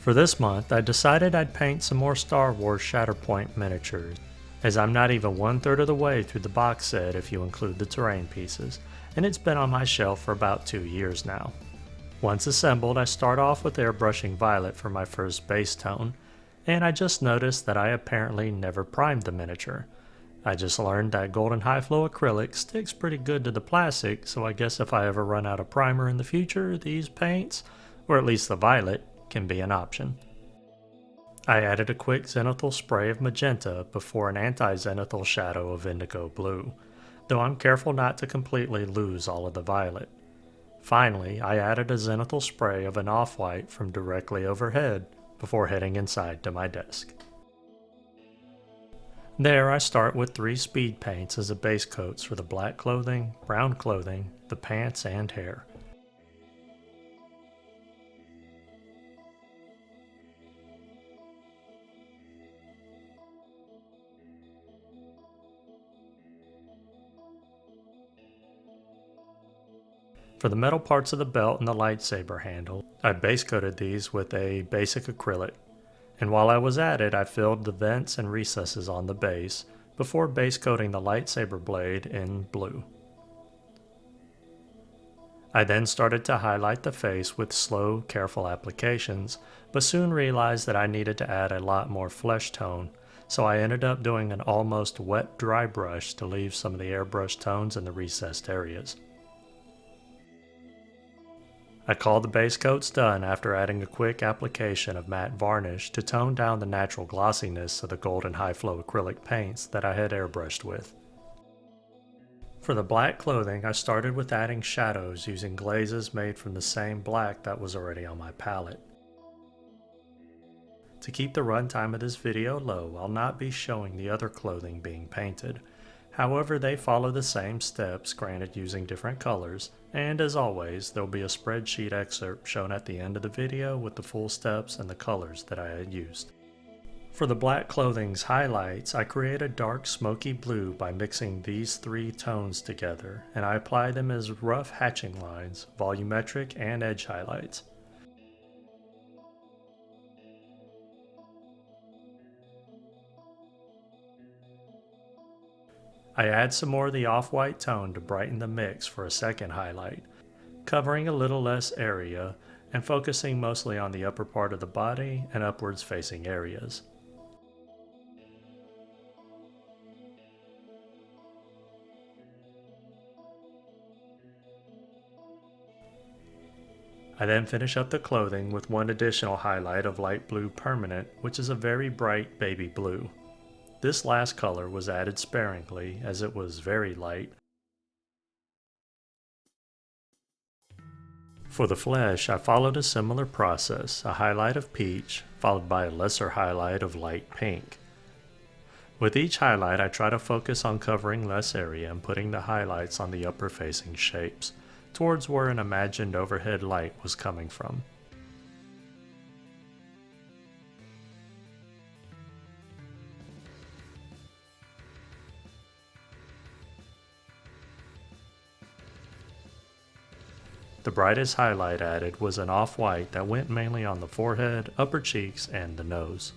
For this month, I decided I'd paint some more Star Wars Shatterpoint miniatures, as I'm not even 1/3 of the way through the box set if you include the terrain pieces, and it's been on my shelf for about 2 years now. Once assembled, I start off with airbrushing violet for my first base tone, and I just noticed that I apparently never primed the miniature. I just learned that golden high flow acrylic sticks pretty good to the plastic, so I guess if I ever run out of primer in the future, these paints, or at least the violet, can be an option. I added a quick zenithal spray of magenta before an anti-zenithal shadow of indigo blue, though I'm careful not to completely lose all of the violet. Finally, I added a zenithal spray of an off-white from directly overhead before heading inside to my desk. There I start with 3 speed paints as the base coats for the black clothing, brown clothing, the pants, and hair. For the metal parts of the belt and the lightsaber handle, I base coated these with a basic acrylic, and while I was at it I filled the vents and recesses on the base before base coating the lightsaber blade in blue. I then started to highlight the face with slow, careful applications, but soon realized that I needed to add a lot more flesh tone, so I ended up doing an almost wet dry brush to leave some of the airbrush tones in the recessed areas. I called the base coats done after adding a quick application of matte varnish to tone down the natural glossiness of the golden high flow acrylic paints that I had airbrushed with. For the black clothing, I started with adding shadows using glazes made from the same black that was already on my palette. To keep the runtime of this video low, I'll not be showing the other clothing being painted. However, they follow the same steps, granted using different colors, and as always, there'll be a spreadsheet excerpt shown at the end of the video with the full steps and the colors that I had used. For the black clothing's highlights, I create a dark smoky blue by mixing these 3 tones together, and I apply them as rough hatching lines, volumetric, and edge highlights. I add some more of the off-white tone to brighten the mix for a second highlight, covering a little less area and focusing mostly on the upper part of the body and upwards facing areas. I then finish up the clothing with one additional highlight of light blue permanent, which is a very bright baby blue. This last color was added sparingly as it was very light. For the flesh, I followed a similar process, a highlight of peach, followed by a lesser highlight of light pink. With each highlight, I try to focus on covering less area and putting the highlights on the upper facing shapes, towards where an imagined overhead light was coming from. The brightest highlight added was an off-white that went mainly on the forehead, upper cheeks, and the nose.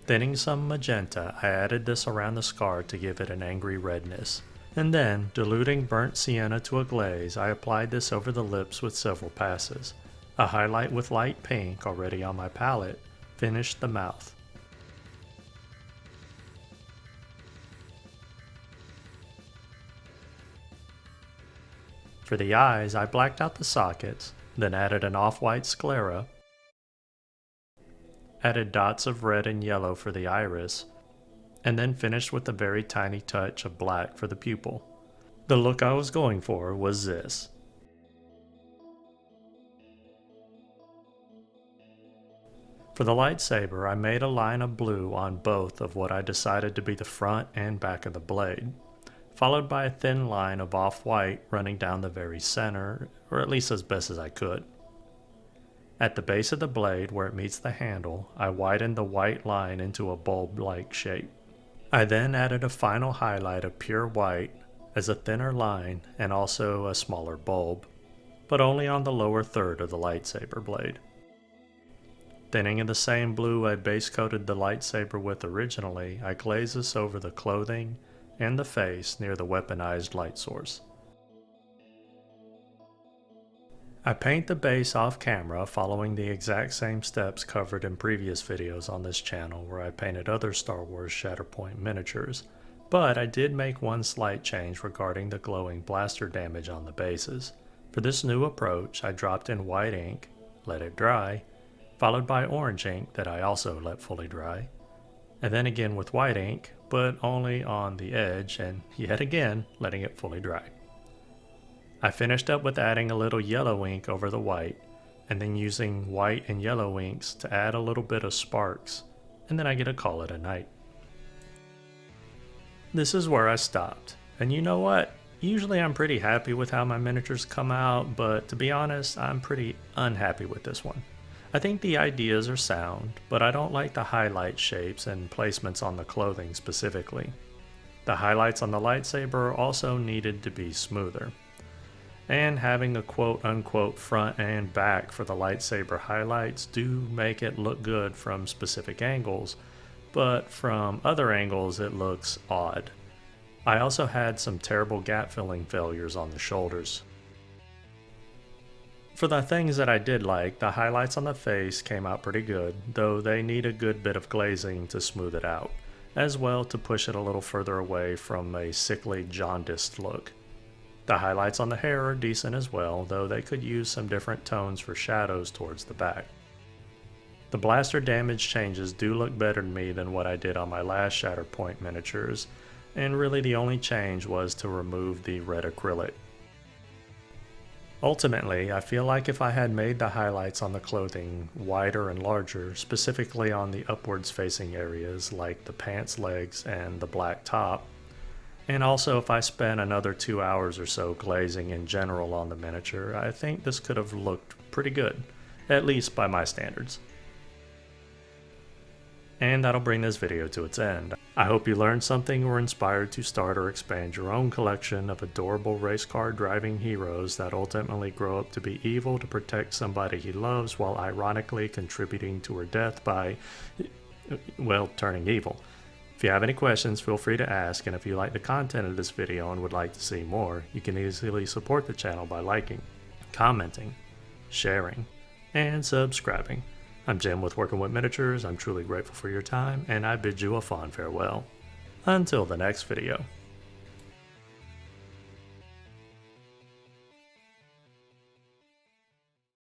Thinning some magenta, I added this around the scar to give it an angry redness. And then, diluting burnt sienna to a glaze, I applied this over the lips with several passes. A highlight with light pink, already on my palette, finished the mouth. For the eyes, I blacked out the sockets, then added an off-white sclera, added dots of red and yellow for the iris, and then finished with a very tiny touch of black for the pupil. The look I was going for was this. For the lightsaber, I made a line of blue on both of what I decided to be the front and back of the blade, followed by a thin line of off-white running down the very center, or at least as best as I could. At the base of the blade where it meets the handle, I widened the white line into a bulb-like shape. I then added a final highlight of pure white as a thinner line and also a smaller bulb, but only on the lower third of the lightsaber blade. Thinning in the same blue I base coated the lightsaber with originally, I glazed this over the clothing and the face near the weaponized light source. I paint the base off camera following the exact same steps covered in previous videos on this channel where I painted other Star Wars Shatterpoint miniatures, but I did make one slight change regarding the glowing blaster damage on the bases. For this new approach, I dropped in white ink, let it dry, followed by orange ink that I also let fully dry, and then again with white ink, but only on the edge, and yet again letting it fully dry. I finished up with adding a little yellow ink over the white, and then using white and yellow inks to add a little bit of sparks, and then I get to call it a night. This is where I stopped, and you know what? Usually I'm pretty happy with how my miniatures come out, but to be honest, I'm pretty unhappy with this one. I think the ideas are sound, but I don't like the highlight shapes and placements on the clothing specifically. The highlights on the lightsaber also needed to be smoother. And having a quote-unquote front and back for the lightsaber highlights do make it look good from specific angles, but from other angles it looks odd. I also had some terrible gap filling failures on the shoulders. For the things that I did like, the highlights on the face came out pretty good, though they need a good bit of glazing to smooth it out, as well to push it a little further away from a sickly jaundiced look. The highlights on the hair are decent as well, though they could use some different tones for shadows towards the back. The blaster damage changes do look better to me than what I did on my last Shatterpoint miniatures, and really the only change was to remove the red acrylic. Ultimately, I feel like if I had made the highlights on the clothing wider and larger, specifically on the upwards facing areas like the pants legs and the black top, and also if I spent another 2 hours or so glazing in general on the miniature, I think this could have looked pretty good, at least by my standards. And that'll bring this video to its end. I hope you learned something or inspired to start or expand your own collection of adorable race car driving heroes that ultimately grow up to be evil to protect somebody he loves while ironically contributing to her death by, well, turning evil. If you have any questions, feel free to ask, and if you like the content of this video and would like to see more, you can easily support the channel by liking, commenting, sharing, and subscribing. I'm Jim with Working with Miniatures. I'm truly grateful for your time, and I bid you a fond farewell. Until the next video.